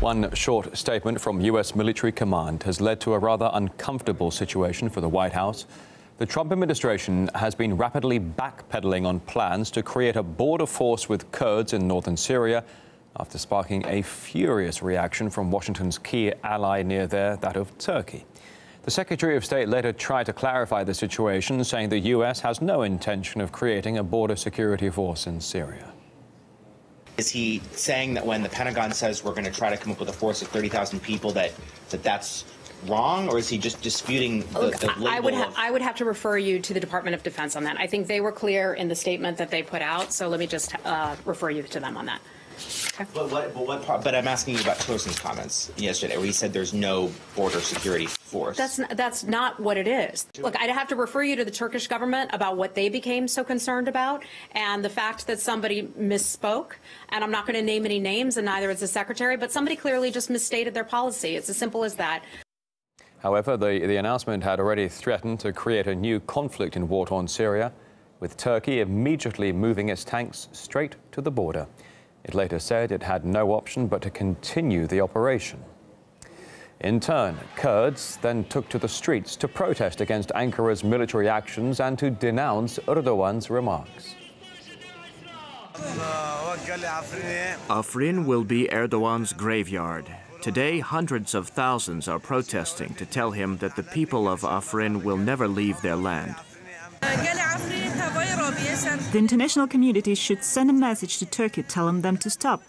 One short statement from U.S. military command has led to a rather uncomfortable situation for the White House. The Trump administration has been rapidly backpedaling on plans to create a border force with Kurds in northern Syria after sparking a furious reaction from Washington's key ally near there, that of Turkey. The Secretary of State later tried to clarify the situation, saying the U.S. has no intention of creating a border security force in Syria. Is he saying that when the Pentagon says we're going to try to come up with a force of 30,000 people that's wrong, or is he just disputing the label? I would have to refer you to the Department of Defense on that. I think they were clear in the statement that they put out, so let me just refer you to them on that. Okay. But I'm asking you about Tilerson's comments yesterday, where he said there's no border security force. That's not what it is. Look, I'd have to refer you to the Turkish government about what they became so concerned about, and the fact that somebody misspoke. And I'm not going to name any names, and neither is the secretary, but somebody clearly just misstated their policy. It's as simple as that. However, the announcement had already threatened to create a new conflict in war-torn Syria, with Turkey immediately moving its tanks straight to the border. It later said it had no option but to continue the operation. In turn, Kurds then took to the streets to protest against Ankara's military actions and to denounce Erdogan's remarks. Afrin will be Erdogan's graveyard. Today, hundreds of thousands are protesting to tell him that the people of Afrin will never leave their land. The international community should send a message to Turkey telling them to stop.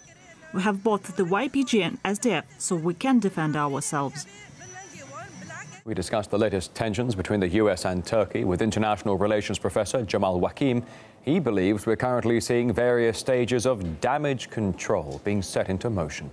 We have both the YPG and SDF, so we can defend ourselves. We discussed the latest tensions between the US and Turkey with international relations professor Jamal Wakim. He believes we're currently seeing various stages of damage control being set into motion.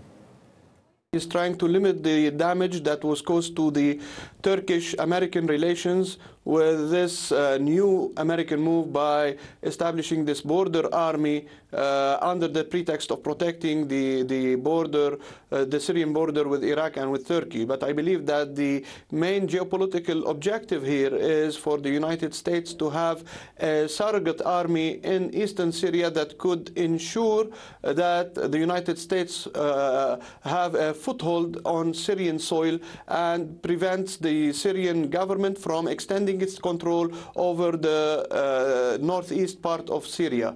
Is trying to limit the damage that was caused to the Turkish-American relations with this new American move by establishing this border army under the pretext of protecting the border, the Syrian border with Iraq and with Turkey. But I believe that the main geopolitical objective here is for the United States to have a surrogate army in eastern Syria that could ensure that the United States have a foothold on Syrian soil and prevents the Syrian government from extending its control over the northeast part of Syria.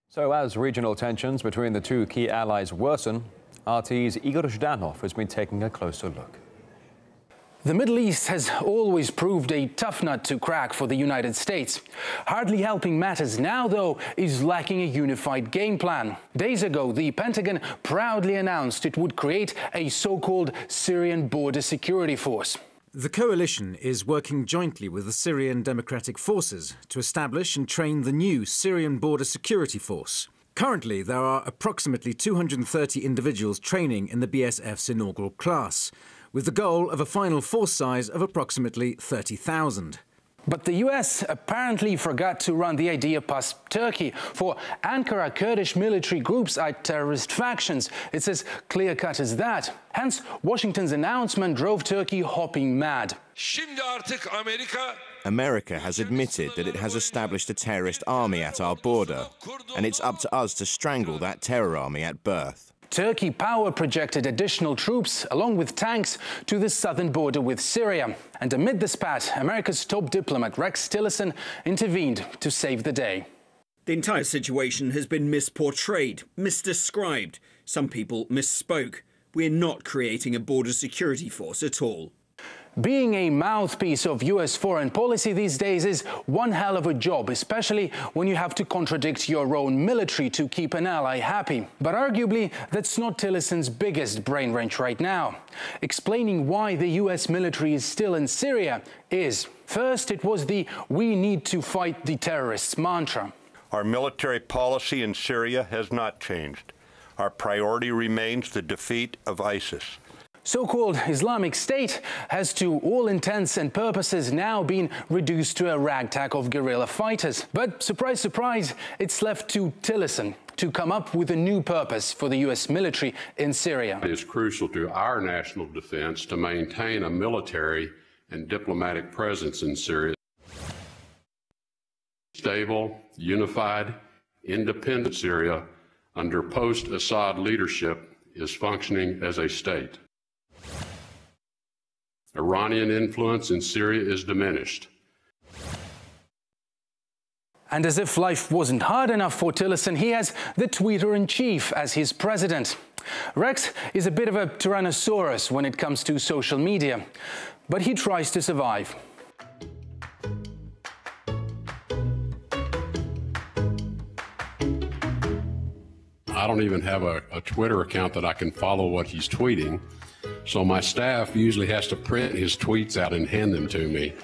So as regional tensions between the two key allies worsen, RT's Igor Zhdanov has been taking a closer look. The Middle East has always proved a tough nut to crack for the United States. Hardly helping matters now, though, is lacking a unified game plan. Days ago, the Pentagon proudly announced it would create a so-called Syrian border security force. The coalition is working jointly with the Syrian Democratic Forces to establish and train the new Syrian Border Security Force. Currently, there are approximately 230 individuals training in the BSF's inaugural class, with the goal of a final force size of approximately 30,000. But the US apparently forgot to run the idea past Turkey. For Ankara, Kurdish military groups are terrorist factions. It's as clear-cut as that. Hence, Washington's announcement drove Turkey hopping mad. America has admitted that it has established a terrorist army at our border, and it's up to us to strangle that terror army at birth. Turkey power projected additional troops, along with tanks, to the southern border with Syria. And amid the spat, America's top diplomat Rex Tillerson intervened to save the day. The entire situation has been misportrayed, misdescribed. Some people misspoke. We're not creating a border security force at all. Being a mouthpiece of US foreign policy these days is one hell of a job, especially when you have to contradict your own military to keep an ally happy. But arguably, that's not Tillerson's biggest brain wrench right now. Explaining why the US military is still in Syria is, first, it was the "we need to fight the terrorists" mantra. Our military policy in Syria has not changed. Our priority remains the defeat of ISIS. So-called Islamic State has, to all intents and purposes, now been reduced to a ragtag of guerrilla fighters. But, surprise, surprise, it's left to Tillerson to come up with a new purpose for the US military in Syria. It is crucial to our national defense to maintain a military and diplomatic presence in Syria. Stable, unified, independent Syria under post-Assad leadership is functioning as a state. Iranian influence in Syria is diminished. And as if life wasn't hard enough for Tillerson, he has the Tweeter-in-Chief as his president. Rex is a bit of a tyrannosaurus when it comes to social media, but he tries to survive. I don't even have a Twitter account that I can follow what he's tweeting, so my staff usually has to print his tweets out and hand them to me.